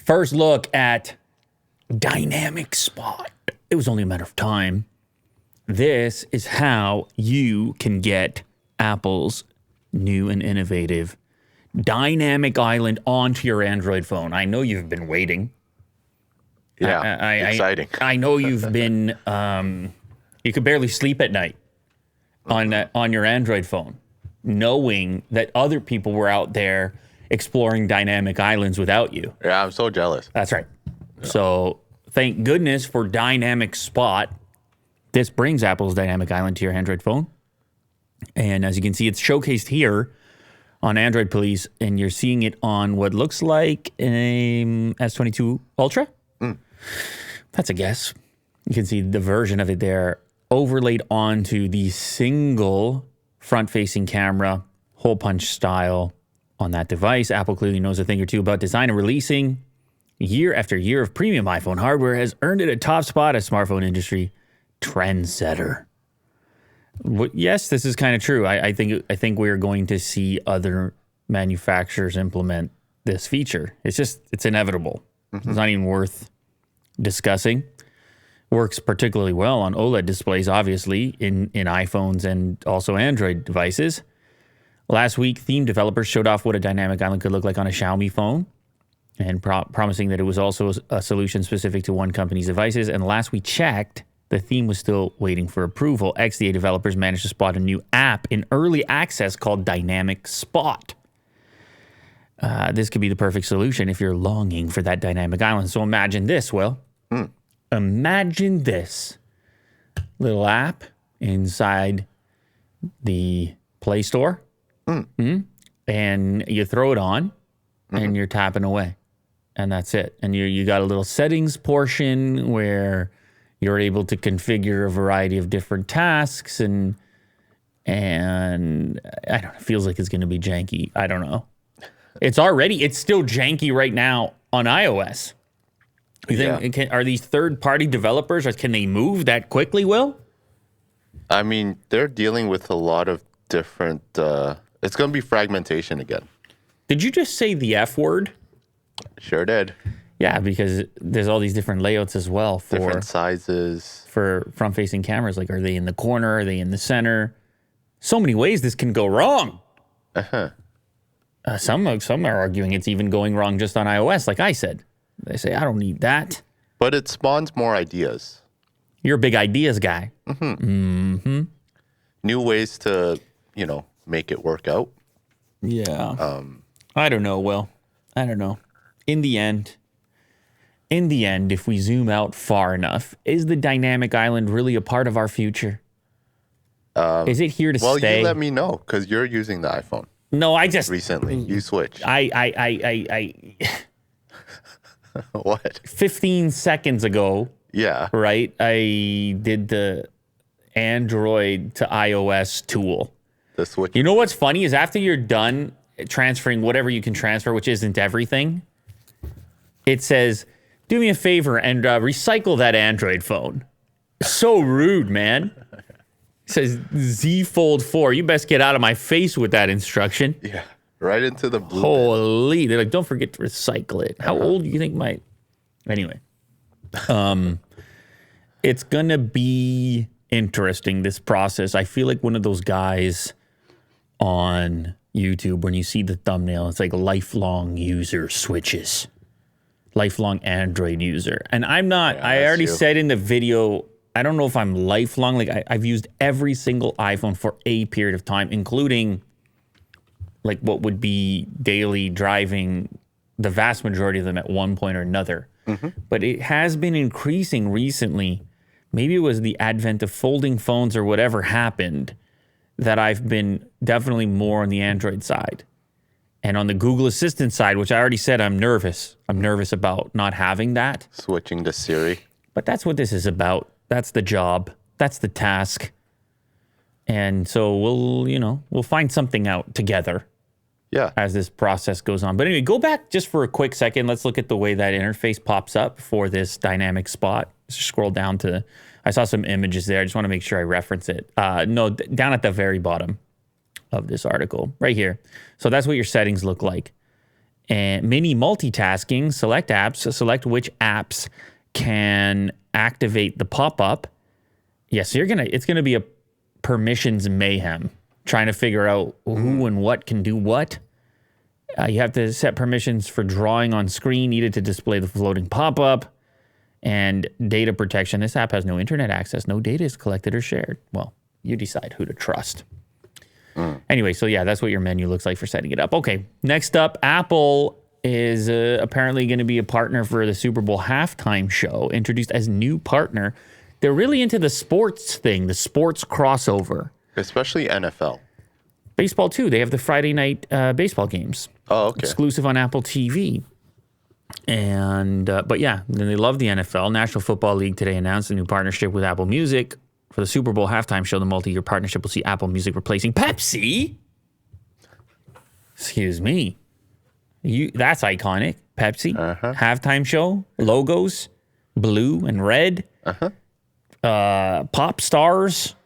First look at dynamic spot. It was only a matter of time. This is how you can get Apple's new and innovative dynamic island onto your Android phone. I know you've been waiting. Yeah, exciting. I know you've been, you could barely sleep at night on your Android phone, knowing that other people were out there exploring dynamic islands without you. Yeah, I'm so jealous. That's right. Yeah. So thank goodness for Dynamic Spot. This brings Apple's dynamic island to your Android phone. And as you can see, it's showcased here on Android Police, and you're seeing it on what looks like an S22 Ultra. That's a guess. You can see the version of it there overlaid onto the single front-facing camera, hole punch style on that device. Apple clearly knows a thing or two about design, and releasing year after year of premium iPhone hardware has earned it a top spot as smartphone industry trendsetter. Yes, this is kind of true. I think we're going to see other manufacturers implement this feature. It's inevitable. It's not even worth discussing. Works particularly well on OLED displays, obviously, in iPhones and also Android devices. Last week, theme developers showed off what a dynamic island could look like on a Xiaomi phone, and promising that it was also a solution specific to one company's devices. And last we checked, the theme was still waiting for approval. XDA developers managed to spot a new app in early access called Dynamic Spot. This could be the perfect solution if you're longing for that dynamic island. So imagine this, Will. Imagine this little app inside the Play Store. And you throw it on, and you're tapping away. And that's it. And you got a little settings portion where you're able to configure a variety of different tasks, and I don't know, it feels like it's going to be janky. I don't know. It's still janky right now on iOS. You think, are these third-party developers, or can they move that quickly, Will? I mean, they're dealing with a lot of different, it's going to be fragmentation again. Did you just say the F word? Sure did. Yeah, because there's all these different layouts as well for different sizes for front-facing cameras. Like, are they in the corner? Are they in the center? So many ways this can go wrong. Some are arguing it's even going wrong just on iOS, like I said. They say, I don't need that. But it spawns more ideas. You're a big ideas guy. New ways to, make it work out. Yeah. I don't know, Will. I don't know. In the end, if we zoom out far enough, is the dynamic island really a part of our future? Is it here to stay? Well, you let me know, because you're using the iPhone. No, I just... Recently, you switched. What? 15 seconds ago. Yeah. Right? I did the Android to iOS tool. The switch. You know what's funny is after you're done transferring whatever you can transfer, which isn't everything, it says, do me a favor and recycle that Android phone. So rude, man. It says Z Fold 4. You best get out of my face with that instruction. Yeah. Right into the blue. Holy. They're like, don't forget to recycle it. How old do you think my... Anyway. It's going to be interesting, this process. I feel like one of those guys on YouTube, when you see the thumbnail, it's like lifelong user switches. Lifelong Android user. And I'm not... I already said in the video, I don't know if I'm lifelong. Like, I've used every single iPhone for a period of time, including... like what would be daily driving, the vast majority of them at one point or another. But it has been increasing recently. Maybe it was the advent of folding phones or whatever happened, that I've been definitely more on the Android side. And on the Google Assistant side, which I already said I'm nervous. I'm nervous about not having that. Switching to Siri. But that's what this is about. That's the job. That's the task. And so we'll find something out together. Yeah. As this process goes on. But anyway, go back just for a quick second. Let's look at the way that interface pops up for this dynamic spot. Just scroll down to, I saw some images there. I just want to make sure I reference it. No, down at the very bottom of this article, right here. So that's what your settings look like. And mini multitasking, select apps, select which apps can activate the pop-up. Yes, it's gonna be a permissions mayhem, trying to figure out who and what can do what. You have to set permissions for drawing on screen needed to display the floating pop-up, and data protection. This app has no internet access. No data is collected or shared. Well, you decide who to trust. Anyway, so yeah, that's what your menu looks like for setting it up. Okay, next up, Apple is apparently going to be a partner for the Super Bowl halftime show, introduced as new partner. They're really into the sports thing, the sports crossover. Especially NFL. Baseball, too. They have the Friday night baseball games. Oh, okay. Exclusive on Apple TV. And, but yeah, they love the NFL. National Football League today announced a new partnership with Apple Music. For the Super Bowl halftime show, the multi-year partnership will see Apple Music replacing Pepsi. Excuse me. That's iconic. Pepsi. Halftime show. Logos. Blue and red. Pop stars.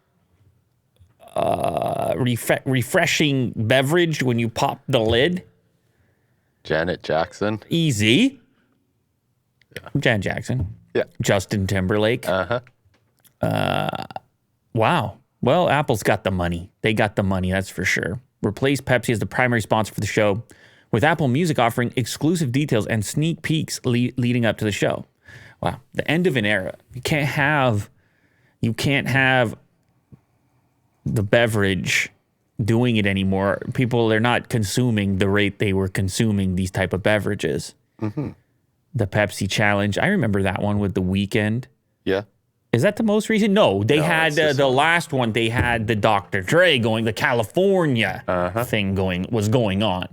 Refreshing beverage when you pop the lid. Janet Jackson. Easy. Yeah. Janet Jackson. Yeah. Justin Timberlake. Wow. Well, Apple's got the money. They got the money, that's for sure. Replace Pepsi as the primary sponsor for the show, with Apple Music offering exclusive details and sneak peeks leading up to the show. Wow. The end of an era. You can't have the beverage doing it anymore. People, they're not consuming the rate they were consuming these type of beverages. The Pepsi challenge. I remember that one with The Weeknd. Yeah. Is that the most recent? No, they had the last one. They had the Dr. Dre going, the California thing was going on.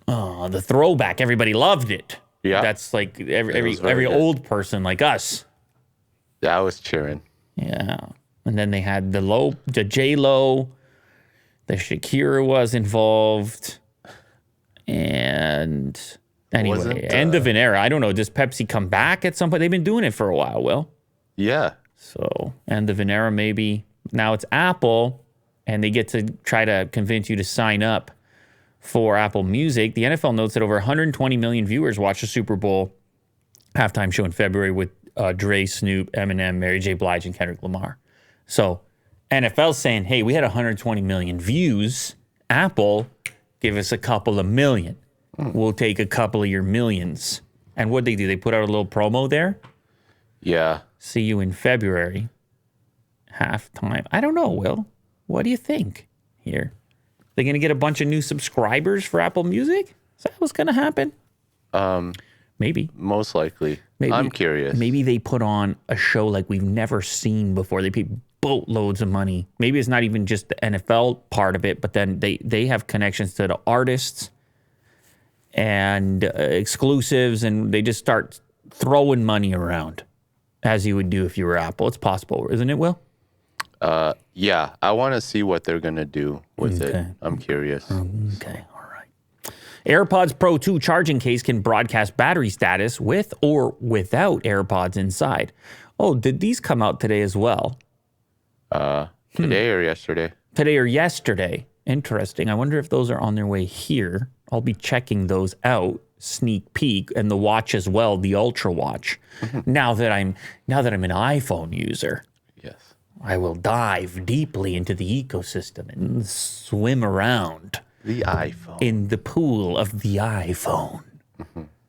The throwback, everybody loved it. Yeah, that's like every old person like us. Yeah, I was cheering. Yeah, and then they had the J-Lo, the Shakira was involved, and. Anyway, end of an era. I don't know. Does Pepsi come back at some point? They've been doing it for a while, Will. Yeah. So, end of an era, maybe. Now it's Apple, and they get to try to convince you to sign up for Apple Music. The NFL notes that over 120 million viewers watched the Super Bowl halftime show in February with Dre, Snoop, Eminem, Mary J. Blige, and Kendrick Lamar. So, NFL's saying, hey, we had 120 million views. Apple, give us a couple of million. We'll take a couple of your millions. And what'd they do? They put out a little promo there? Yeah. See you in February. Halftime. I don't know, Will. What do you think here? They going to get a bunch of new subscribers for Apple Music? Is that what's going to happen? Maybe. Most likely. Maybe, I'm curious. Maybe they put on a show like we've never seen before. They pay boatloads of money. Maybe it's not even just the NFL part of it, but then they have connections to the artists and exclusives, and they just start throwing money around as you would do if you were Apple. It's possible, isn't it, Will? Yeah, I want to see what they're going to do with it. I'm curious. Okay, all right. AirPods Pro 2 charging case can broadcast battery status with or without AirPods inside. Oh, did these come out today as well? Today or yesterday? Today or yesterday. Interesting. I wonder if those are on their way here. I'll be checking those out, sneak peek, and the watch as well, the Ultra Watch. Now that I'm an iPhone user, yes, I will dive deeply into the ecosystem and swim around the iPhone in the pool of the iPhone,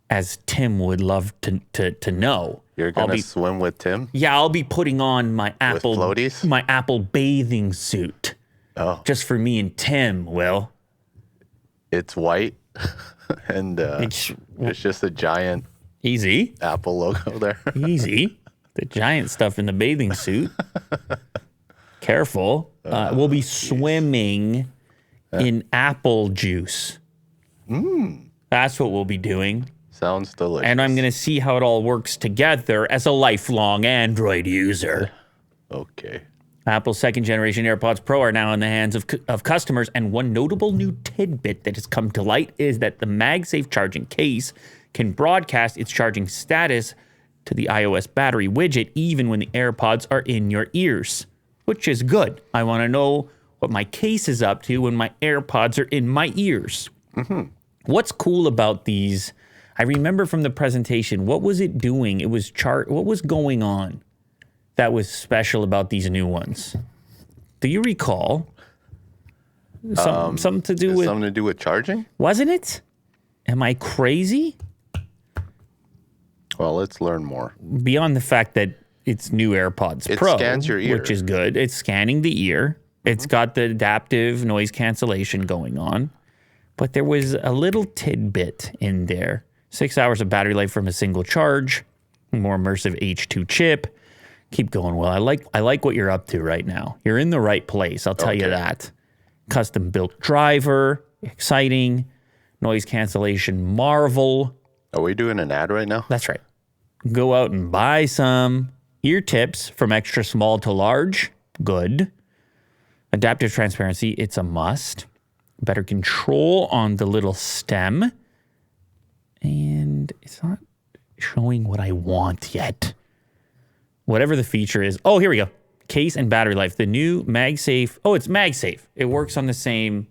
as Tim would love to know. You're gonna swim with Tim? Yeah, I'll be putting on my Apple floaties? My Apple bathing suit. Oh, just for me and Tim, Will. It's white, and it's just a giant easy Apple logo there. Easy. The giant stuff in the bathing suit. Careful. We'll be swimming in apple juice. That's what we'll be doing. Sounds delicious. And I'm going to see how it all works together as a lifelong Android user. Okay. Apple's second-generation AirPods Pro are now in the hands of customers, and one notable new tidbit that has come to light is that the MagSafe charging case can broadcast its charging status to the iOS battery widget even when the AirPods are in your ears, which is good. I want to know what my case is up to when my AirPods are in my ears. What's cool about these? I remember from the presentation, what was it doing? It was what was going on that was special about these new ones? Do you recall? Something to do with... Something to do with charging? Wasn't it? Am I crazy? Well, let's learn more. Beyond the fact that it's new AirPods It Pro, scans your ear. which is good. It's scanning the ear. It's got the adaptive noise cancellation going on. But there was a little tidbit in there. 6 hours of battery life from a single charge. More immersive H2 chip. Keep going, Will. I like what you're up to right now. You're in the right place, I'll tell you that. Custom built driver. Exciting. Noise cancellation marvel. Are we doing an ad right now? That's right. Go out and buy some ear tips from extra small to large. Good. Adaptive transparency. It's a must. Better control on the little stem. And it's not showing what I want yet. Whatever the feature is. Oh, here we go. Case and battery life. The new MagSafe. Oh, it's MagSafe. It works on the same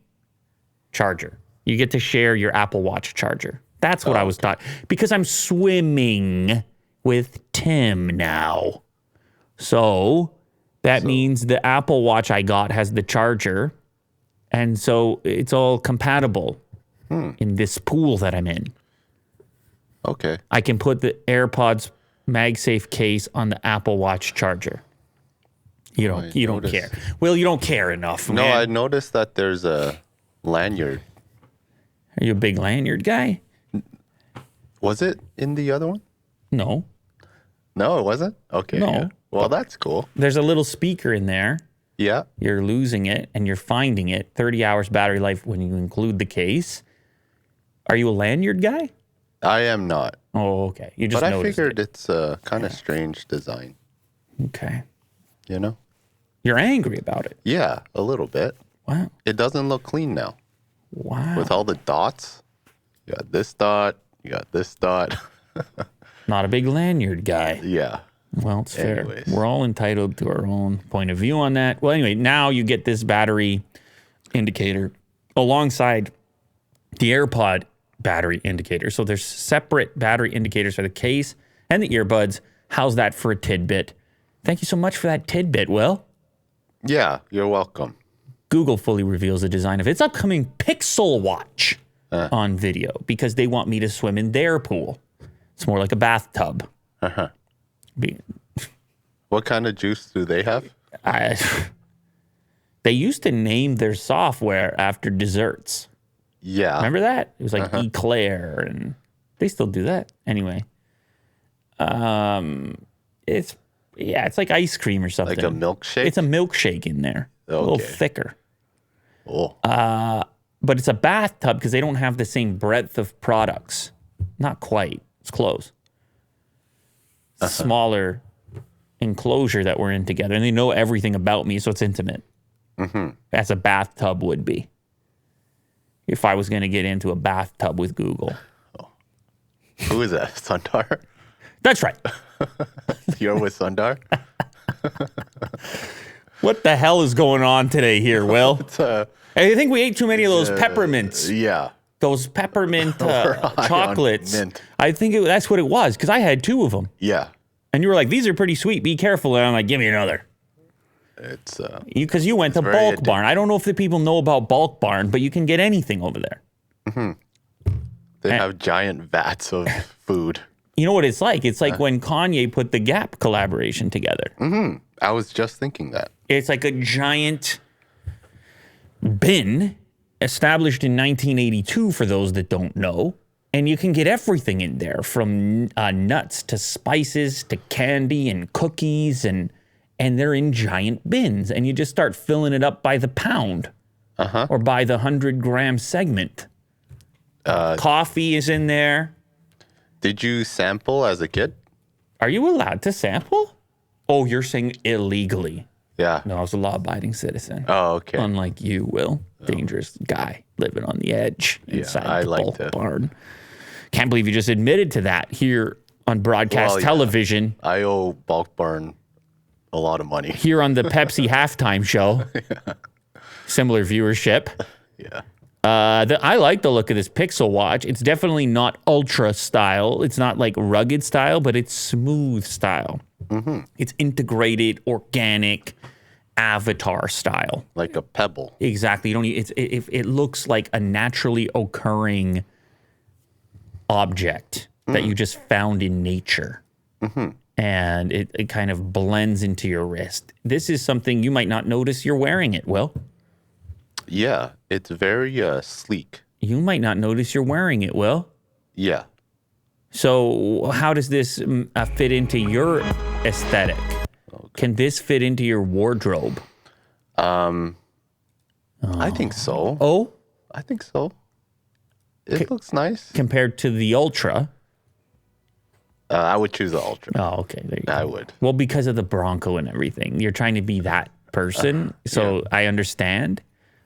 charger. You get to share your Apple Watch charger. That's what I was taught. Because I'm swimming with Tim now. So that means the Apple Watch I got has the charger. And so it's all compatible in this pool that I'm in. Okay. I can put the AirPods MagSafe case on the Apple Watch charger. You don't care. Well, you don't care enough, No, man. I noticed that there's a lanyard. Are you a big lanyard guy? Was it in the other one? No. No, it wasn't? Okay. No. Yeah. Well, that's cool. There's a little speaker in there. Yeah. You're losing it and you're finding it. 30 hours battery life when you include the case. Are you a lanyard guy? I am not. Oh, okay. You just But I noticed figured it. it's a kind of strange design, Okay. you know? You're angry about it. Yeah, a little bit. Wow. It doesn't look clean now. Wow. With all the dots. You got this dot. You got this dot. Not a big lanyard guy. Yeah. Well, it's fair. Anyways. We're all entitled to our own point of view on that. Well, anyway, now you get this battery indicator alongside the AirPod battery indicator. So there's separate battery indicators for the case and the earbuds. How's that for a tidbit? Thank you so much for that tidbit, Will. Yeah, you're welcome. Google fully reveals the design of its upcoming Pixel Watch on video because they want me to swim in their pool. It's more like a bathtub. Uh-huh. Be- What kind of juice do they have? They used to name their software after desserts. Yeah. Remember that? It was like Eclair, and they still do that. Anyway, it's like ice cream or something. Like a milkshake? It's a milkshake in there. A little Okay. thicker. Oh. But it's a bathtub because they don't have the same breadth of products. Not quite. It's close. Smaller enclosure that we're in together. And they know everything about me, so it's intimate. As a bathtub would be. If I was going to get into a bathtub with Google. Who is that? Sundar? That's right. You're with Sundar? What the hell is going on today here, Will? I think we ate too many of those peppermints. Yeah. Those peppermint We're high on chocolates. mint. I think that's what it was because I had 2 of them. Yeah. And you were like, these are pretty sweet. Be careful. And I'm like, give me another. It's Because you went to very Bulk addictive. Barn. I don't know if the people know about Bulk Barn, but you can get anything over there. they have giant vats of food. You know what it's like? It's like when Kanye put the Gap collaboration together. I was just thinking that. It's like a giant bin established in 1982 for those that don't know. And you can get everything in there from nuts to spices to candy and cookies and they're in giant bins. And you just start filling it up by the pound or by the 100-gram segment. Coffee is in there. Did you sample as a kid? Are you allowed to sample? Oh, you're saying illegally. Yeah. No, I was a law-abiding citizen. Oh, okay. Unlike you, Will. Dangerous guy living on the edge inside I the like Bulk to. Barn. Can't believe you just admitted to that here on broadcast television, I owe Bulk Barn a lot of money. here on the Pepsi halftime show. Similar viewership. Yeah. I like the look of this Pixel watch. It's definitely not ultra style. It's not like rugged style, but it's smooth style. Mm-hmm. It's integrated, organic, avatar style. Like a pebble. Exactly. You don't need, it looks like a naturally occurring object that you just found in nature. Mm-hmm. And it kind of blends into your wrist. This is something you might not notice you're wearing it, Will. Yeah, it's very sleek. You might not notice you're wearing it, Will. Yeah. So how does this fit into your aesthetic? Okay. Can this fit into your wardrobe? I think so. Oh? I think so. It looks nice. Compared to the Ultra? I would choose the Ultra. Oh, okay. There you go. I would. Well, because of the Bronco and everything. You're trying to be that person, so I understand.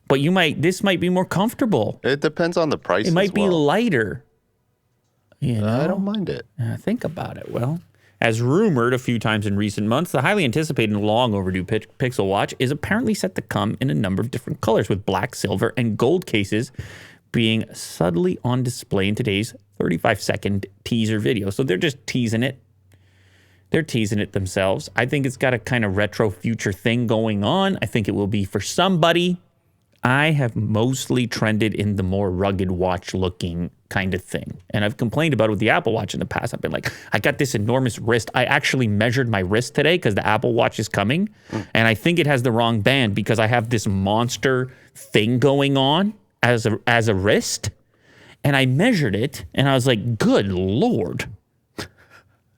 But this might be more comfortable. It depends on the price. It might be lighter. You know? I don't mind it. Think about it. Well, as rumored a few times in recent months, the highly anticipated and long overdue Pixel Watch is apparently set to come in a number of different colors, with black, silver, and gold cases being subtly on display in today's 35-second teaser video. So they're just teasing it. They're teasing it themselves. I think it's got a kind of retro future thing going on. I think it will be for somebody. I have mostly trended in the more rugged watch looking kind of thing. And I've complained about it with the Apple Watch in the past. I've been like, I got this enormous wrist. I actually measured my wrist today because the Apple Watch is coming. And I think it has the wrong band because I have this monster thing going on as a wrist. And I measured it and I was like, good Lord.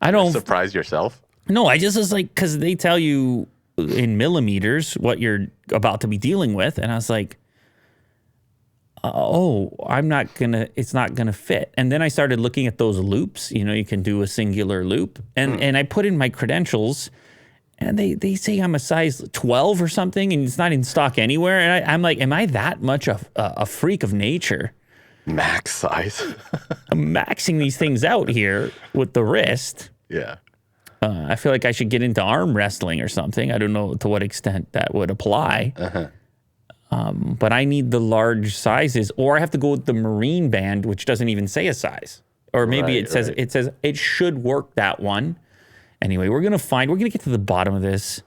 I don't surprise yourself. No, I just was like, because they tell you in millimeters what you're about to be dealing with. And I was like, it's not gonna fit. And then I started looking at those loops. You know, you can do a singular loop. And I put in my credentials and they say I'm a size 12 or something and it's not in stock anywhere. And I'm like, am I that much a freak of nature? Max size. I'm maxing these things out here with the wrist. Yeah. I feel like I should get into arm wrestling or something. I don't know to what extent that would apply. But I need the large sizes, or I have to go with the Marine band, which doesn't even say a size. Or maybe it says it should work, that one. Anyway, we're gonna get to the bottom of this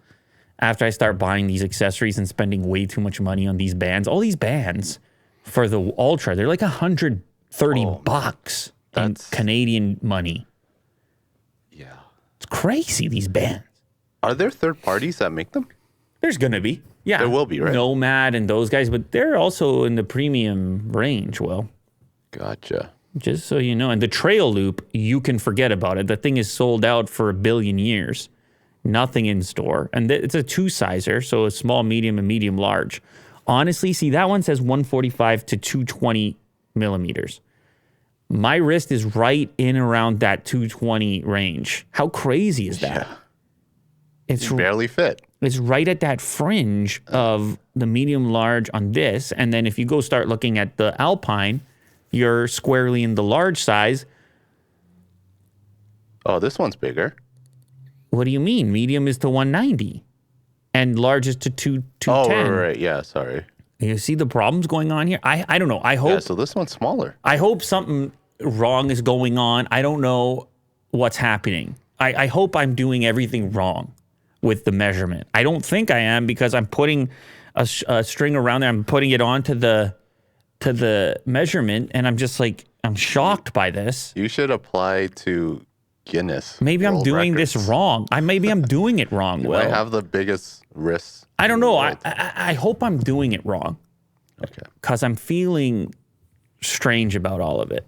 after I start buying these accessories and spending way too much money on these bands. All these bands for the Ultra, they're like $130 in Canadian money. Yeah. It's crazy, these bands. Are there third parties that make them? There's going to be. Yeah. There will be, right? Nomad and those guys, but they're also in the premium range, Will. Gotcha. Just so you know. And the Trail Loop, you can forget about it. The thing is sold out for 1 billion years. Nothing in store. And it's a two-sizer, so a small, medium, and medium large. Honestly, see, that one says 145 to 220 millimeters. My wrist is right in around that 220 range. How crazy is that? Yeah. It's barely fit. It's right at that fringe of the medium large on this. And then if you go start looking at the Alpine, you're squarely in the large size. Oh, this one's bigger. What do you mean? Medium is to 190 and large is to 210. Oh, right. Yeah, sorry. You see the problems going on here? I don't know. I hope. Yeah, so this one's smaller. I hope something wrong is going on. I don't know what's happening. I hope I'm doing everything wrong with the measurement. I don't think I am because I'm putting a string around there. I'm putting it onto the measurement, and I'm just like, I'm shocked by this. You should apply to Guinness. Maybe I'm doing Records. this wrong. Maybe I'm doing it wrong. You might have the biggest wrists. I don't know. I hope I'm doing it wrong. Okay. Because I'm feeling strange about all of it.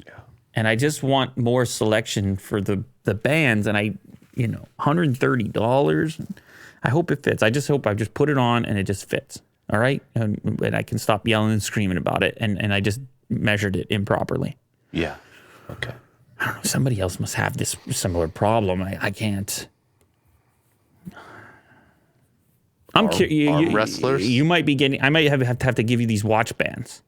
Yeah. And I just want more selection for the bands, and $130. I hope it fits. I just hope I just put it on and it just fits. All right? And I can stop yelling and screaming about it, and I just measured it improperly. Yeah. Okay. I don't know. Somebody else must have this similar problem. I can't. I'm curious. Wrestlers? You might be getting. I might have to give you these watch bands.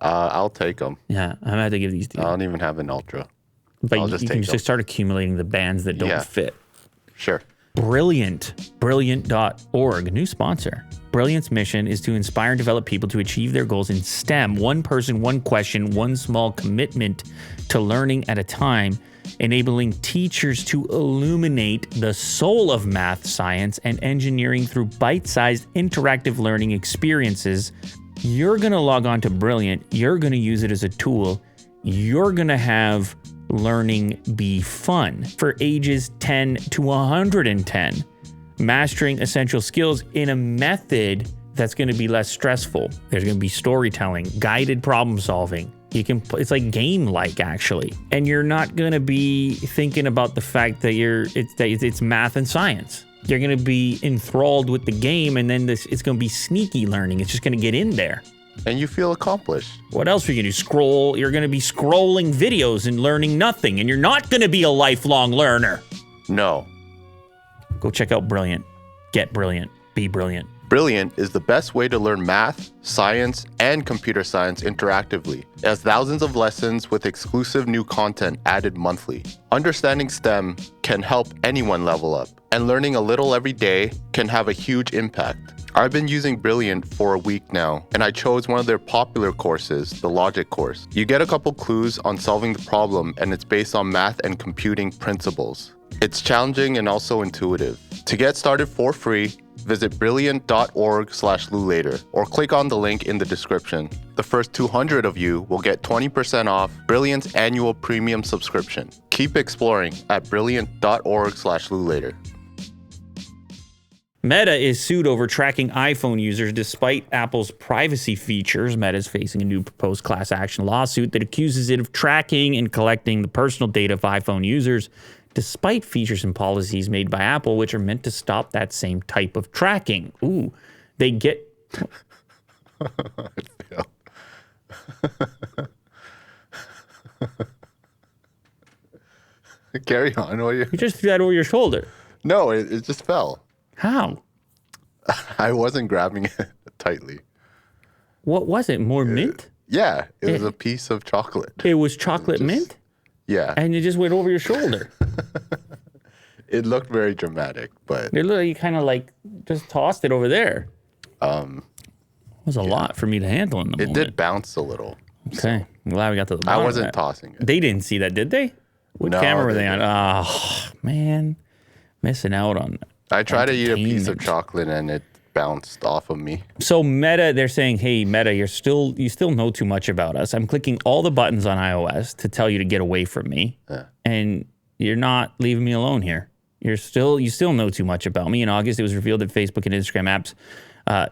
I'll take them. Yeah, I'm gonna have to give these to you. I don't even have an Ultra. But I'll just you take can them. just start accumulating the bands that don't fit. Sure. Brilliant.org, new sponsor. Brilliant's mission is to inspire and develop people to achieve their goals in STEM, one person, one question, one small commitment to learning at a time, enabling teachers to illuminate the soul of math, science, and engineering through bite-sized interactive learning experiences. You're going to log on to Brilliant. You're going to use it as a tool. You're going to have learning be fun for ages 10 to 110. Mastering essential skills in a method that's going to be less stressful. There's going to be storytelling, guided problem solving. It's like game-like actually. And you're not going to be thinking about the fact that it's math and science. You're going to be enthralled with the game, and then it's going to be sneaky learning. It's just going to get in there. And you feel accomplished. What else are you going to do? Scroll. You're going to be scrolling videos and learning nothing, and you're not going to be a lifelong learner. No. Go check out Brilliant. Get brilliant. Be brilliant. Brilliant is the best way to learn math, science, and computer science interactively. It has thousands of lessons with exclusive new content added monthly. Understanding STEM can help anyone level up, and learning a little every day can have a huge impact. I've been using Brilliant for a week now, and I chose one of their popular courses, the Logic course. You get a couple clues on solving the problem, and it's based on math and computing principles. It's challenging and also intuitive. To get started for free, visit brilliant.org/LouLater or click on the link in the description. The first 200 of you will get 20% off Brilliant's annual premium subscription. Keep exploring at brilliant.org/LouLater. Meta is sued over tracking iPhone users despite Apple's privacy features. Meta is facing a new proposed class action lawsuit that accuses it of tracking and collecting the personal data of iPhone users, despite features and policies made by Apple, which are meant to stop that same type of tracking. Ooh, they get... Carry on. You just threw that over your shoulder. No, it just fell. How? I wasn't grabbing it tightly. What was it? More mint? Yeah, it was a piece of chocolate. It was chocolate mint? Yeah. And it just went over your shoulder. It looked very dramatic, but... It looked like you kind of like just tossed it over there. It was a lot for me to handle in the moment. It did bounce a little. Okay. I'm glad we got to the bottom I wasn't tossing it. They didn't see that, did they? What camera were they on? Oh, man. Missing out on I tried to eat a piece of chocolate and it bounced off of me. So Meta, they're saying, hey, Meta, you still know too much about us. I'm clicking all the buttons on iOS to tell you to get away from me. Yeah. And you're not leaving me alone here. You still know too much about me. In August, it was revealed that Facebook and Instagram apps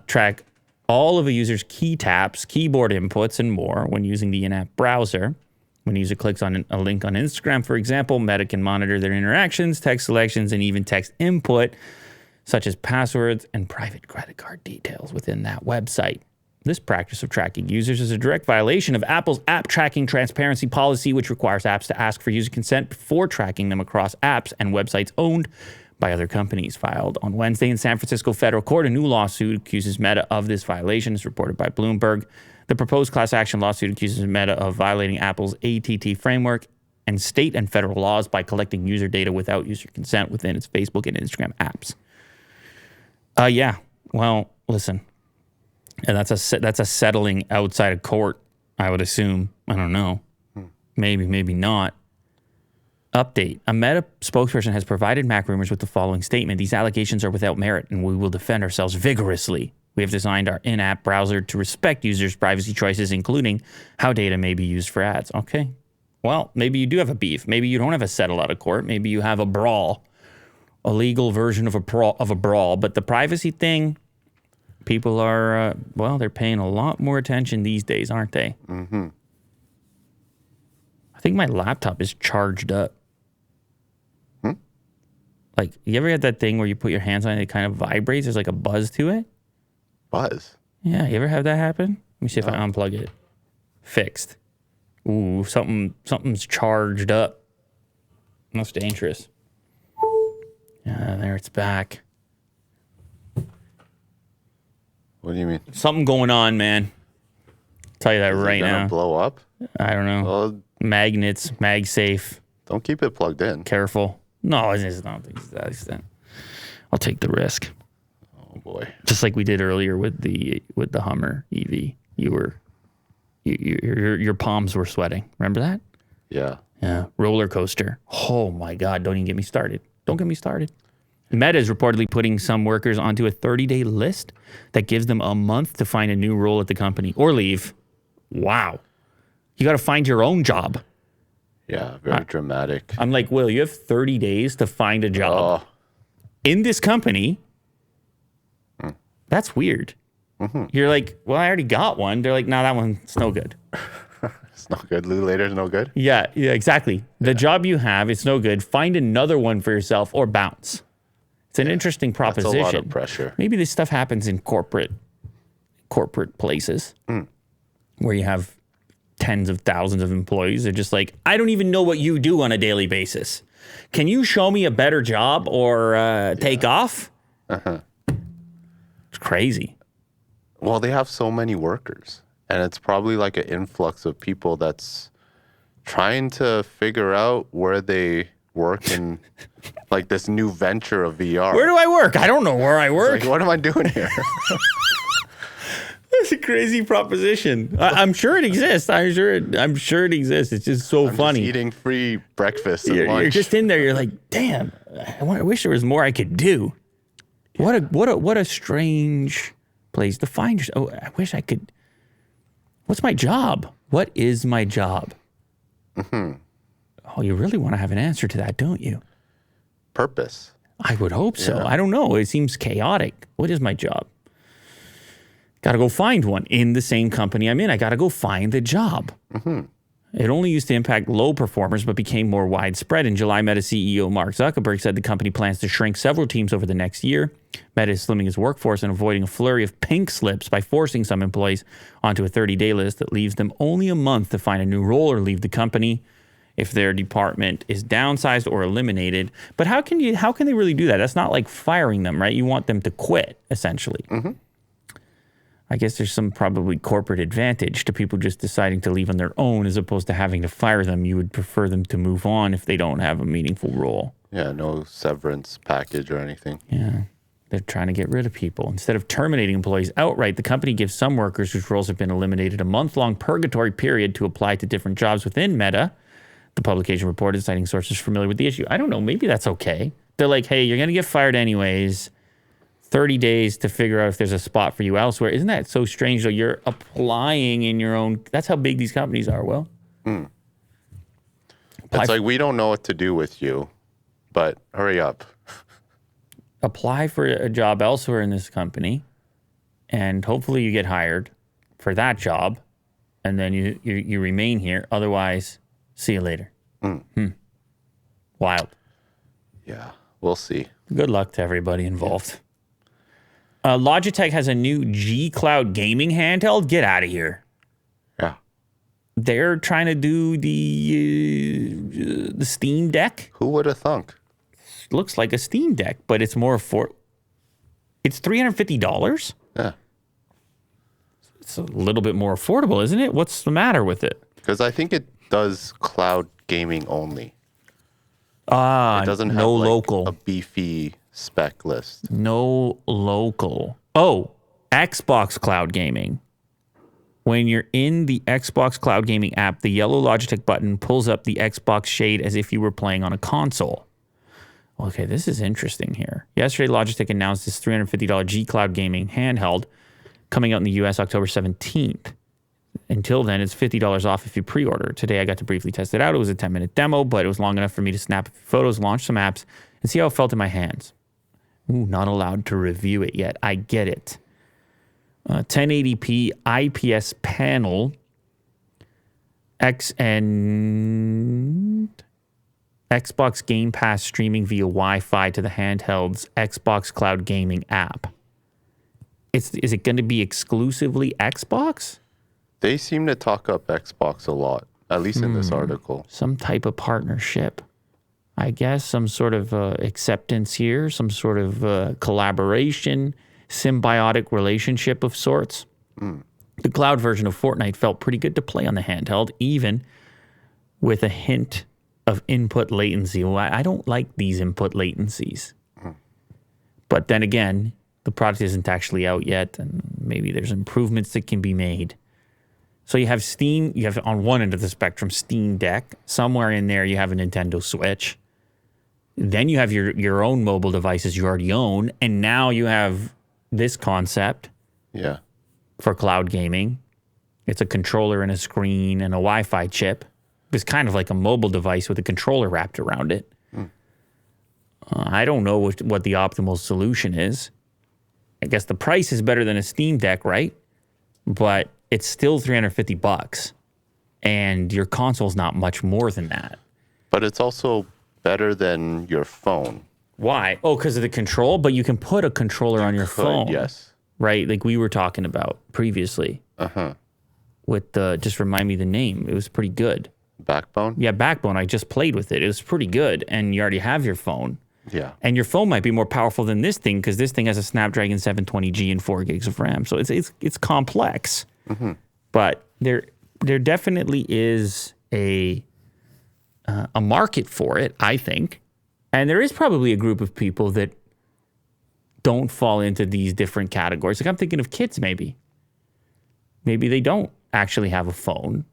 track all of a user's key taps, keyboard inputs, and more when using the in-app browser. When a user clicks on a link on Instagram, for example, Meta can monitor their interactions, text selections, and even text input, such as passwords and private credit card details within that website. This practice of tracking users is a direct violation of Apple's app tracking transparency policy, which requires apps to ask for user consent before tracking them across apps and websites owned by other companies. Filed on Wednesday in San Francisco federal court, a new lawsuit accuses Meta of this violation, as reported by Bloomberg. The proposed class action lawsuit accuses Meta of violating Apple's ATT framework and state and federal laws by collecting user data without user consent within its Facebook and Instagram apps. Yeah. Well, listen, and that's a settling outside of court, I would assume. I don't know. Maybe not. Update. A Meta spokesperson has provided MacRumors with the following statement. These allegations are without merit, and we will defend ourselves vigorously. We have designed our in-app browser to respect users' privacy choices, including how data may be used for ads. Okay. Well, maybe you do have a beef. Maybe you don't have a settle out of court. Maybe you have a brawl, a legal version of a brawl. But the privacy thing, people are, they're paying a lot more attention these days, aren't they? Mm-hmm. I think my laptop is charged up. Like, you ever had that thing where you put your hands on it and it kind of vibrates? There's like a buzz to it. Buzz? Yeah, you ever have that happen? Let me see if I unplug it. Fixed. Ooh, something's charged up. That's dangerous. Yeah, there it's back. What do you mean? Something going on, man. I'll tell you that right now. Is it gonna blow up? I don't know. Well, magnets, MagSafe. Don't keep it plugged in. Careful. No, it's not to that extent. I'll take the risk. Oh boy. Just like we did earlier with the Hummer EV. Your palms were sweating. Remember that? Yeah. Yeah. Roller coaster. Oh my God. Don't even get me started. Don't get me started. Meta is reportedly putting some workers onto a 30-day list that gives them a month to find a new role at the company or leave. Wow. You got to find your own job. Yeah, very dramatic. I'm like, Will, you have 30 days to find a job in this company. That's weird. You're like, well, I already got one. They're like, no, that one's no good. It's no good. Lou later's no good. Yeah, exactly. The job you have, it's no good. Find another one for yourself or bounce. It's an interesting proposition. That's a lot of pressure. Maybe this stuff happens in corporate places where you have tens of thousands of employees. They're just like, I don't even know what you do on a daily basis. Can you show me a better job or take off? It's crazy. Well, they have so many workers, and it's probably like an influx of people that's trying to figure out where they work in like this new venture of VR. Where do I work? I don't know where I work. Like, what am I doing here? That's a crazy proposition. I'm sure it exists. I'm sure it exists. It's just so funny. Just eating free breakfast and You're lunch. just in there. You're like, damn. I wish there was more I could do. What a strange place to find yourself. Oh, I wish I could. What's my job? What is my job? Oh, you really want to have an answer to that, don't you? Purpose. I would hope so. Yeah. I don't know. It seems chaotic. What is my job? Got to go find one in the same company I'm in. I got to go find the job. It only used to impact low performers, but became more widespread. In July, Meta CEO Mark Zuckerberg said the company plans to shrink several teams over the next year. Meta is slimming its workforce and avoiding a flurry of pink slips by forcing some employees onto a 30-day list that leaves them only a month to find a new role or leave the company if their department is downsized or eliminated. But how can they really do that? That's not like firing them, right? You want them to quit, essentially. I guess there's some probably corporate advantage to people just deciding to leave on their own as opposed to having to fire them. You would prefer them to move on if they don't have a meaningful role. Yeah, no severance package or anything. Yeah, they're trying to get rid of people. Instead of terminating employees outright, the company gives some workers whose roles have been eliminated a month-long purgatory period to apply to different jobs within Meta. The publication reported, citing sources familiar with the issue. I don't know, maybe that's okay. They're like, hey, you're going to get fired anyways. 30 days to figure out if there's a spot for you elsewhere. Isn't that so strange, though? You're applying in your own... That's how big these companies are, Will. It's like, we don't know what to do with you, but hurry up. Apply for a job elsewhere in this company, and hopefully you get hired for that job, and then you remain here. Otherwise, see you later. Wild. Yeah, we'll see. Good luck to everybody involved. Logitech has a new G Cloud gaming handheld. Get out of here. Yeah. They're trying to do the Steam Deck. Who would have thunk? Looks like a Steam Deck, but it's more it's $350. Yeah. It's a little bit more affordable, isn't it? What's the matter with it? Because I think it does cloud gaming only. It doesn't have no like local. a beefy spec list. No local. Oh, Xbox Cloud Gaming. When you're in the Xbox Cloud Gaming app, the yellow Logitech button pulls up the Xbox shade as if you were playing on a console. Okay, this is interesting here. Yesterday, Logitech announced this $350 G Cloud Gaming handheld coming out in the US October 17th. Until then, it's $50 off if you pre-order. Today, I got to briefly test it out. It was a 10-minute demo, but it was long enough for me to snap a few photos, launch some apps, and see how it felt in my hands. Ooh, not allowed to review it yet. I get it. 1080p IPS panel. Xbox Game Pass streaming via Wi-Fi to the handheld's Xbox Cloud Gaming app. Is it going to be exclusively Xbox? They seem to talk up Xbox a lot, at least in this article. Some type of partnership. I guess some sort of acceptance here, some sort of collaboration, symbiotic relationship of sorts. The cloud version of Fortnite felt pretty good to play on the handheld, even with a hint of input latency. Well, I don't like these input latencies. But then again, the product isn't actually out yet, and maybe there's improvements that can be made. So you have Steam, you have on one end of the spectrum, Steam Deck. Somewhere in there, you have a Nintendo Switch. Then you have your own mobile devices you already own. And now you have this concept for cloud gaming. It's a controller and a screen and a Wi-Fi chip. It's kind of like a mobile device with a controller wrapped around it. I don't know what the optimal solution is. I guess the price is better than a Steam Deck, right? But it's still $350, and your console's not much more than that. But it's also better than your phone. Why? Oh, because of the control? But you can put a controller on your phone. Yes. Right? Like we were talking about previously. With just remind me the name. It was pretty good. Backbone? Yeah, Backbone. I just played with it. It was pretty good. And you already have your phone. Yeah. And your phone might be more powerful than this thing because this thing has a Snapdragon 720G and 4 gigs of RAM. So it's complex. But there definitely is a market for it, I think. And there is probably a group of people that don't fall into these different categories. Like I'm thinking of kids maybe. Maybe they don't actually have a phone.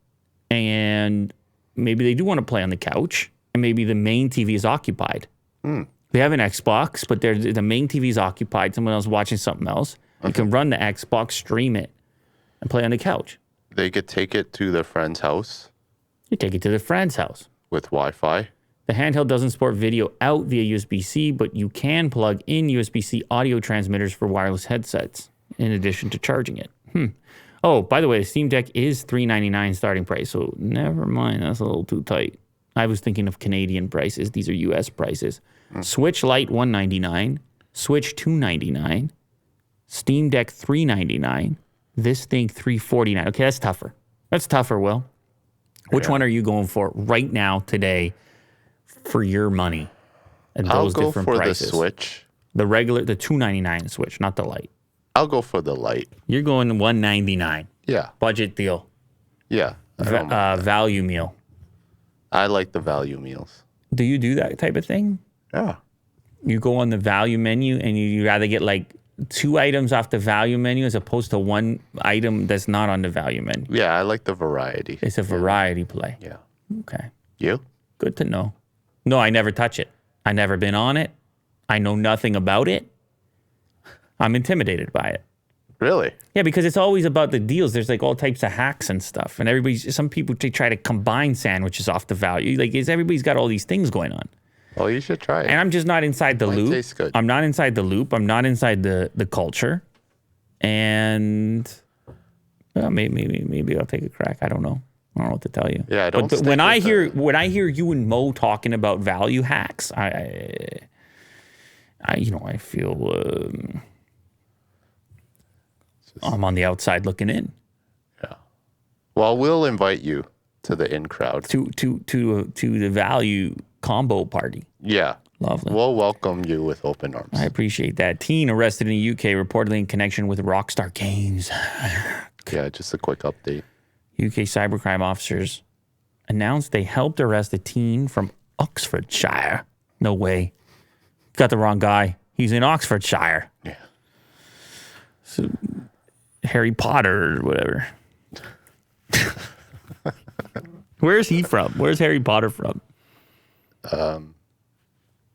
And maybe they do want to play on the couch. And maybe the main TV is occupied. They have an Xbox, but the main TV is occupied. Someone else watching something else. You can run the Xbox, stream it, and play on the couch. They could take it to their friend's house. You take it to their friend's house. With Wi-Fi. The handheld doesn't support video out via USB-C, but you can plug in USB-C audio transmitters for wireless headsets in addition to charging it. Oh, by the way, the Steam Deck is $399 starting price, so never mind. That's a little too tight. I was thinking of Canadian prices. These are U.S. prices. Switch Lite $199, Switch $299, Steam Deck $399, this thing $349. Okay, that's tougher. That's tougher, Will. Which one are you going for right now, today, for your money? At those I'll go different for prices? the Switch. The $299 Switch, not the Lite. I'll go for the Lite. You're going $199. Yeah. Budget deal. Yeah. Value meal. I like the value meals. Do you do that type of thing? Yeah. You go on the value menu and you rather get like 2 items off the value menu as opposed to 1 item that's not on the value menu. Yeah, I like the variety. It's a variety play. Yeah. Okay. You? Good to know. No, I never touch it. I never been on it. I know nothing about it. I'm intimidated by it. Really? Yeah, because it's always about the deals. There's like all types of hacks and stuff. And some people try to combine sandwiches off the value. Like everybody's got all these things going on. Well, you should try it. And I'm just not inside the loop. Tastes good. I'm not inside the loop. I'm not inside the culture. And maybe I'll take a crack. I don't know. I don't know what to tell you. Yeah, don't. But when I hear you and Mo talking about value hacks, I feel I'm on the outside looking in. Yeah. Well, we'll invite you to the in crowd. To the value combo party. Yeah. Lovely. We'll welcome you with open arms. I appreciate that. Teen arrested in the UK reportedly in connection with Rockstar Games. Yeah, just a quick update. UK cybercrime officers announced they helped arrest a teen from Oxfordshire. No way. Got the wrong guy. He's in Oxfordshire. Yeah. So, Harry Potter or whatever. Where's he from? Where's Harry Potter from?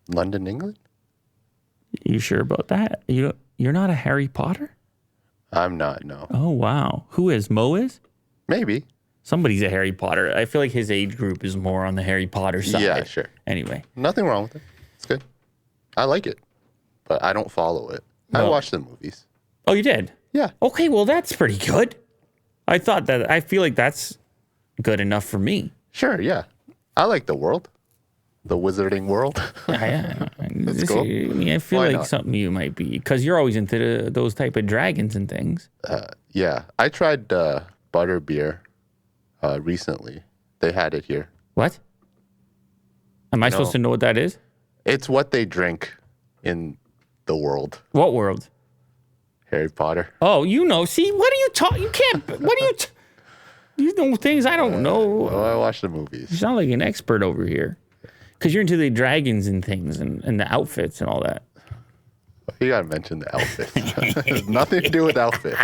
London, England? You sure about that? You're not a Harry Potter? I'm not, no. Oh, wow. Who is? Mo is? Maybe. Somebody's a Harry Potter. I feel like his age group is more on the Harry Potter side. Yeah, sure. Anyway. Nothing wrong with it. It's good. I like it, but I don't follow it. I watch the movies. Oh, you did? Yeah. Okay, well, that's pretty good. I feel like that's good enough for me. Sure, yeah. I like the world. The wizarding world. Yeah. That's cool. I feel Why like not? something you might be, because you're always into those type of dragons and things. Yeah. I tried butter beer recently. They had it here. What? Am I supposed to know what that is? It's what they drink in the world. What world? Harry Potter. Oh, you know. See, what are you talking? You can't. What are you? You know things I don't know. Well, I watch the You movies. sound like an expert over here. Because you're into the dragons and things and the outfits and all that. You gotta mention the outfits. It has nothing to do with outfits.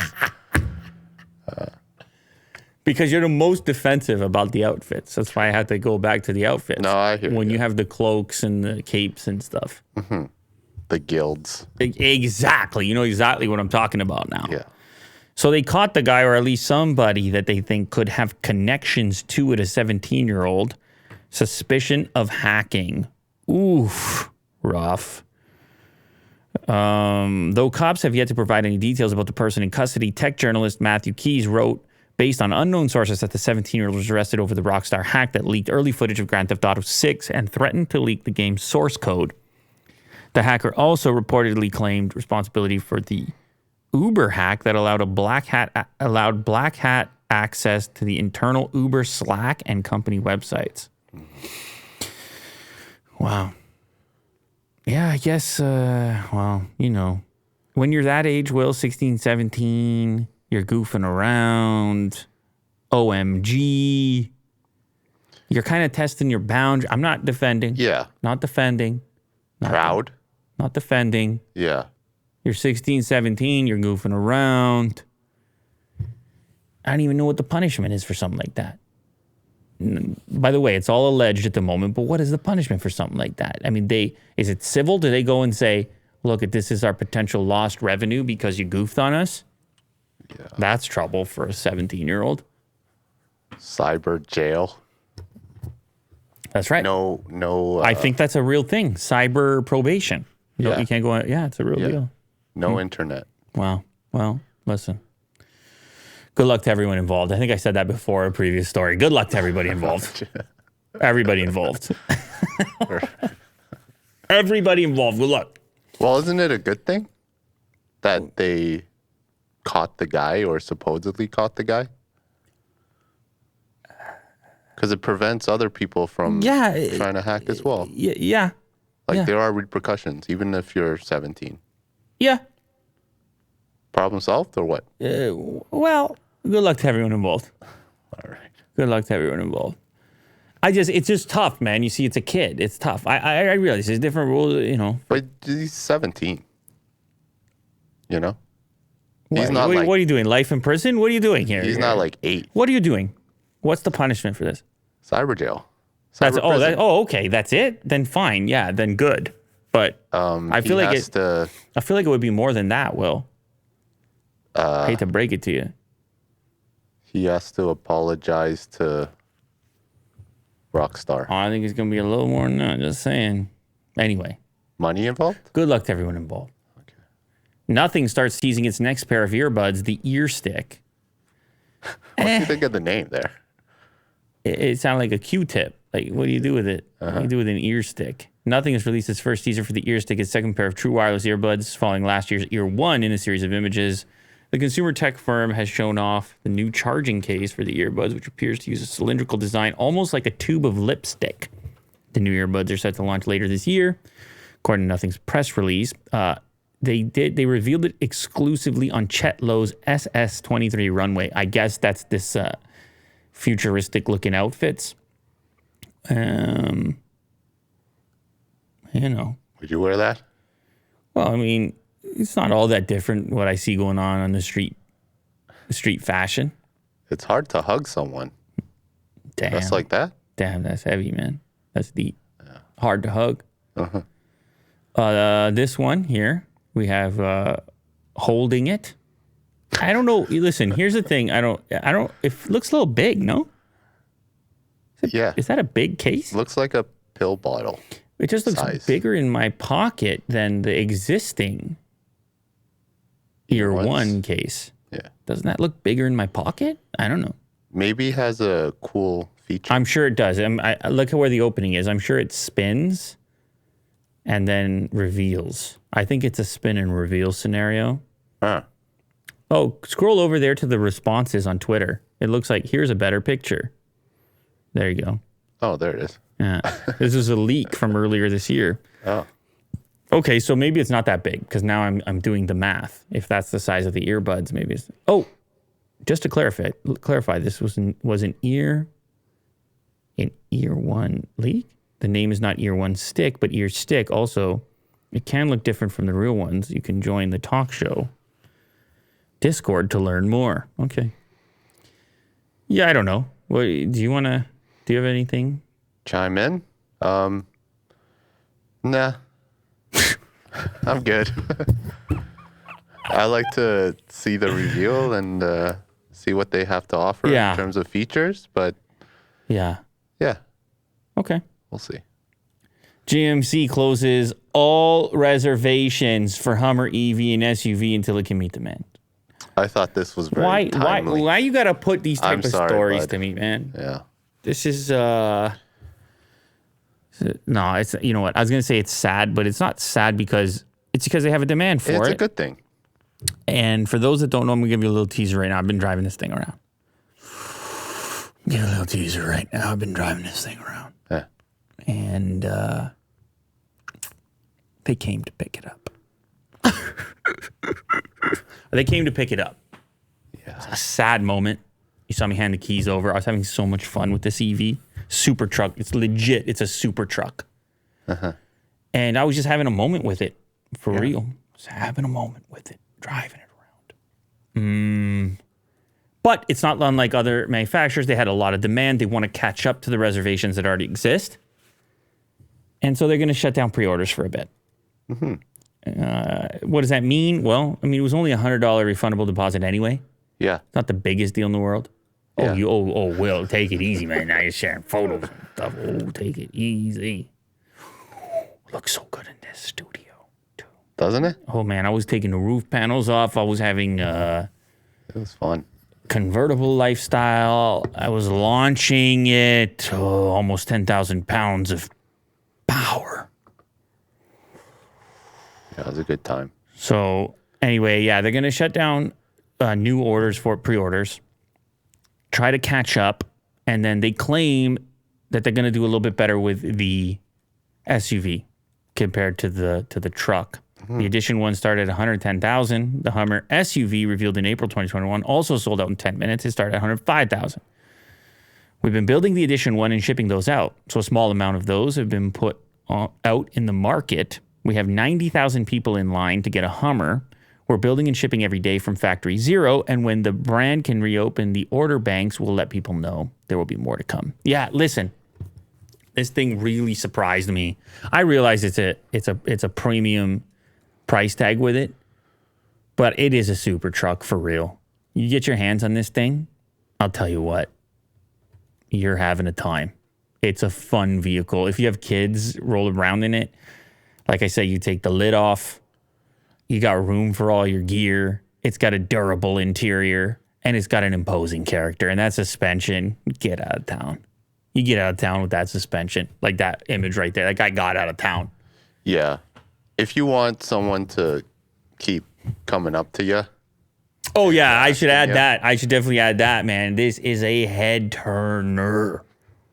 Because you're the most defensive about the outfits. That's why I had to go back to the outfits. No, I hear when you. you have the cloaks and the capes and stuff. The guilds. Exactly. You know exactly what I'm talking about now. Yeah. So they caught the guy, or at least somebody that they think could have connections to it, a 17-year-old. Suspicion of hacking. Oof. Rough. Though cops have yet to provide any details about the person in custody, tech journalist Matthew Keys wrote, based on unknown sources, that the 17-year-old was arrested over the Rockstar hack that leaked early footage of Grand Theft Auto 6 and threatened to leak the game's source code. The hacker also reportedly claimed responsibility for the Uber hack that allowed black hat access to the internal Uber Slack and company websites. Wow. Yeah, I guess, well, you know, when you're that age, Will, 16, 17, you're goofing around, OMG, you're kind of testing your boundary. I'm not defending. Yeah. Not defending. Proud. Not defending. Yeah. You're 16, 17, you're goofing around. I don't even know what the punishment is for something like that. By the way, it's all alleged at the moment, but what is the punishment for something like that? I mean, is it civil? Do they go and say, look, this is our potential lost revenue because you goofed on us? Yeah. That's trouble for a 17-year-old. Cyber jail. That's right. No. I think that's a real thing. Cyber probation. Yeah. You can't go on. Yeah, it's a real deal. No internet. Wow. Well, listen. Good luck to everyone involved. I think I said that before a previous story. Good luck to everybody involved. Everybody involved. Everybody involved. Good luck. Well, isn't it a good thing that they caught the guy or supposedly caught the guy? Because it prevents other people from trying to hack as well. Yeah. There are repercussions, even if you're 17. Yeah. Problem solved or what? Well, good luck to everyone involved. All right. Good luck to everyone involved. It's just tough, man. You see, it's a kid. It's tough. I realize there's different rules, you know. But he's 17. You know? What are you doing? Life in prison? What are you doing here? He's not like 8. What are you doing? What's the punishment for this? Cyber jail. Okay. That's it? Then fine. Yeah, then good. But I feel like it would be more than that, Will. I hate to break it to you. He has to apologize to Rockstar. I think it's going to be a little more than that. Just saying. Anyway. Money involved? Good luck to everyone involved. Okay. Nothing starts teasing its next pair of earbuds, the ear stick. What do you think of the name there? It sounded like a Q-tip. Like, what do you do with it? What do you do with an ear stick? Nothing has released its first teaser for the ear stick, its second pair of true wireless earbuds, following last year's Ear One in a series of images. The consumer tech firm has shown off the new charging case for the earbuds, which appears to use a cylindrical design, almost like a tube of lipstick. The new earbuds are set to launch later this year. According to Nothing's press release, they revealed it exclusively on Chet Lowe's SS23 runway. I guess that's this futuristic looking outfits. You know. Would you wear that? Well, I mean, it's not all that different what I see going on the street fashion. It's hard to hug someone. Damn. That's like that? Damn, that's heavy, man. That's deep. Yeah. Hard to hug. This one here, we have holding it. I don't know. Listen, here's the thing. I don't. It looks a little big, no? Yeah. Is that a big case? Looks like a pill bottle. It just looks bigger in my pocket than the existing Ear One case. Yeah. Doesn't that look bigger in my pocket? I don't know. Maybe it has a cool feature. I'm sure it does. I look at where the opening is. I'm sure it spins and then reveals. I think it's a spin and reveal scenario. Oh, scroll over there to the responses on Twitter. It looks like here's a better picture. There you go. Oh, there it is. Yeah. This is a leak from earlier this year. Oh. Okay, so maybe it's not that big because now I'm doing the math. If that's the size of the earbuds, maybe it's... Oh, just to clarify, this was an Ear One leak. The name is not Ear One Stick, but Ear Stick also It can look different from the real ones. You can join the talk show Discord to learn more. Okay. Yeah, I don't know. What do you have anything? Chime in? Nah. I'm good. I like to see the reveal and see what they have to offer in terms of features, but yeah. Okay. Okay. We'll see. GMC closes all reservations for Hummer EV and SUV until it can meet demand. I thought this was very timely. Why you gotta put these type of stories bud. to me, man? Yeah. This is no, it's, you know what? I was gonna say it's sad, but it's not sad because they have a demand for it. It's a good thing. And for those that don't know, I'm gonna give you a little teaser right now. I've been driving this thing around. Give you a little teaser right now. I've been driving this thing around. Yeah. And they came to pick it up. They came to pick it up. Yeah. It's a sad moment. You saw me hand the keys over. I was having so much fun with this EV. Super truck. It's legit. It's a super truck. Uh-huh. And I was just having a moment with it. For real. Just having a moment with it. Driving it around. But it's not unlike other manufacturers. They had a lot of demand. They want to catch up to the reservations that already exist. And so they're going to shut down pre-orders for a bit. Mm-hmm. What does that mean? Well, I mean, it was only a $100 refundable deposit anyway. Yeah. Not the biggest deal in the world. Yeah. Will, take it easy, man. Now you're sharing photos and stuff. Oh, take it easy. Looks so good in this studio, too. Doesn't it? Oh, man, I was taking the roof panels off. I was having it was fun. Convertible lifestyle. I was launching it. Almost 10,000 pounds of power. Yeah, it was a good time. So anyway, they're going to shut down new orders for pre-orders, try to catch up, and then they claim that they're going to do a little bit better with the SUV compared to the truck. Mm-hmm. The Edition 1 started at 110,000. The Hummer SUV, revealed in April 2021, also sold out in 10 minutes. It started at 105,000. We've been building the Edition 1 and shipping those out. So a small amount of those have been put out in the market. We have 90,000 people in line to get a Hummer. We're building and shipping every day from Factory Zero. And when the brand can reopen the order banks, we'll let people know there will be more to come. Yeah, listen. This thing really surprised me. I realize it's a premium price tag with it, but it is a super truck for real. You get your hands on this thing, I'll tell you what, you're having a time. It's a fun vehicle. If you have kids roll around in it, like I say, you take the lid off, you got room for all your gear, it's got a durable interior, and it's got an imposing character. And that suspension, get out of town. You get out of town with that suspension, like that image right there. That guy got out of town. Yeah. If you want someone to keep coming up to you. Oh, yeah, I should add that. I should definitely add that, man. This is a head turner.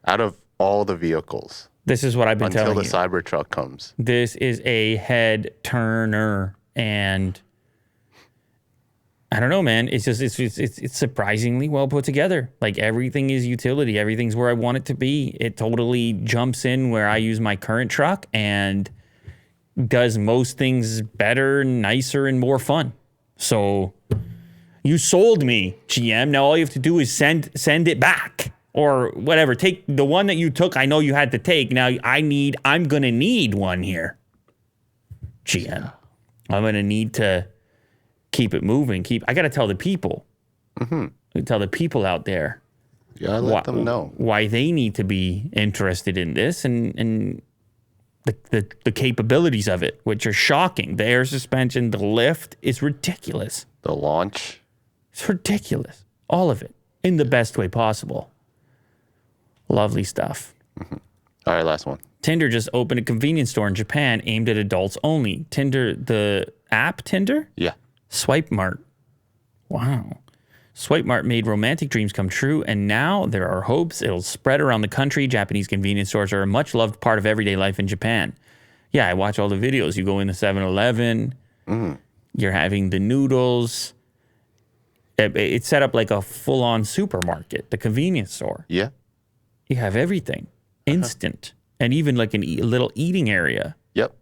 Out of all the vehicles. This is what I've been telling you. Until the Cybertruck comes. This is a head turner. And I don't know, man. It's just, it's surprisingly well put together. Like everything is utility. Everything's where I want it to be. It totally jumps in where I use my current truck and does most things better, nicer, and more fun. So you sold me, GM. Now all you have to do is send it back or whatever. Take the one that you took. I know you had to take. Now I'm going to need one here, GM. I'm going to need to keep it moving. I got to tell the people. Mm-hmm. Tell the people out there. Yeah, let them know why they need to be interested in this and the capabilities of it, which are shocking. The air suspension, the lift is ridiculous. The launch. It's ridiculous. All of it in the best way possible. Lovely stuff. Mm-hmm. All right, last one. Tinder just opened a convenience store in Japan aimed at adults only. Tinder, the app Tinder? Yeah. Swipe Mart. Wow. Swipe Mart made romantic dreams come true, and now there are hopes it'll spread around the country. Japanese convenience stores are a much-loved part of everyday life in Japan. Yeah, I watch all the videos. You go in the 7-Eleven. You're having the noodles. It's set up like a full-on supermarket, the convenience store. Yeah. You have everything. Instant. And even like a little eating area. Yep.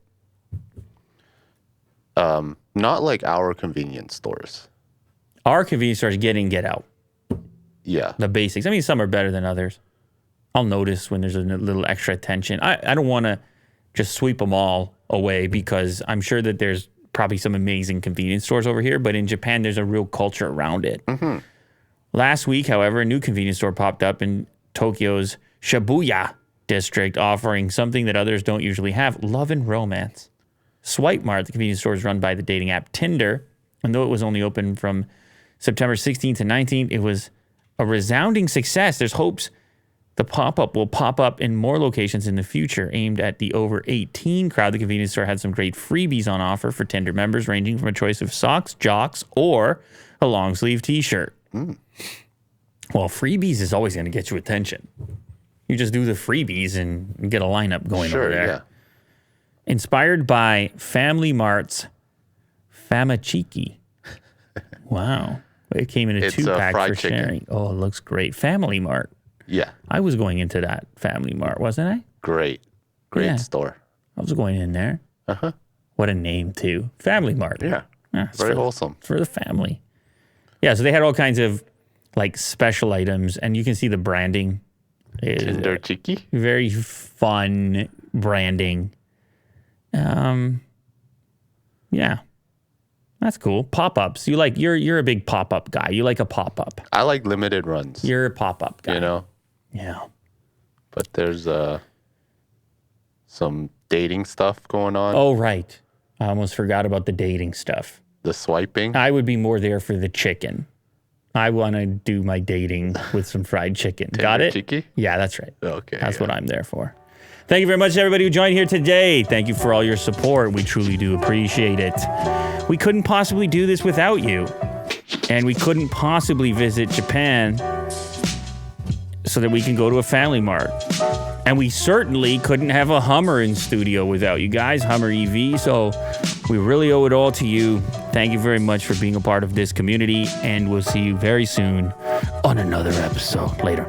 Not like our convenience stores. Our convenience stores get in, get out. Yeah. The basics. I mean, some are better than others. I'll notice when there's a little extra attention. I don't want to just sweep them all away because I'm sure that there's probably some amazing convenience stores over here, but in Japan, there's a real culture around it. Mm-hmm. Last week, however, a new convenience store popped up in Tokyo's Shibuya district, offering something that others don't usually have: love and romance. Swipe Mart, the convenience store, is run by the dating app Tinder, and though it was only open from September 16th to 19th, it was a resounding success. There's hopes the pop-up will pop up in more locations in the future. Aimed at the over 18 crowd, the convenience store had some great freebies on offer for Tinder members, ranging from a choice of socks, jocks, or a long-sleeve t-shirt. Well, freebies is always going to get you attention. You just do the freebies and get a lineup going over there. Yeah. Inspired by Family Mart's Famachiki. Wow. It came in a 2-pack for sharing. Oh, it looks great. Family Mart. Yeah. I was going into that Family Mart, wasn't I? Great store. I was going in there. Uh-huh. What a name, too. Family Mart. Yeah. Very wholesome. For the family. Yeah, so they had all kinds of like special items, and you can see the branding. Tinder Chiki? Very fun branding. Yeah. That's cool. Pop-ups. You're a big pop-up guy. You like a pop-up. I like limited runs. You're a pop-up guy. You know? Yeah. But there's some dating stuff going on. Oh, right. I almost forgot about the dating stuff. The swiping. I would be more there for the chicken. I want to do my dating with some fried chicken. Got it? Chiki? Yeah, that's right. Okay. That's what I'm there for. Thank you very much to everybody who joined here today. Thank you for all your support. We truly do appreciate it. We couldn't possibly do this without you. And we couldn't possibly visit Japan so that we can go to a Family Mart. And we certainly couldn't have a Hummer in studio without you guys, Hummer EV. So we really owe it all to you. Thank you very much for being a part of this community. And we'll see you very soon on another episode. Later.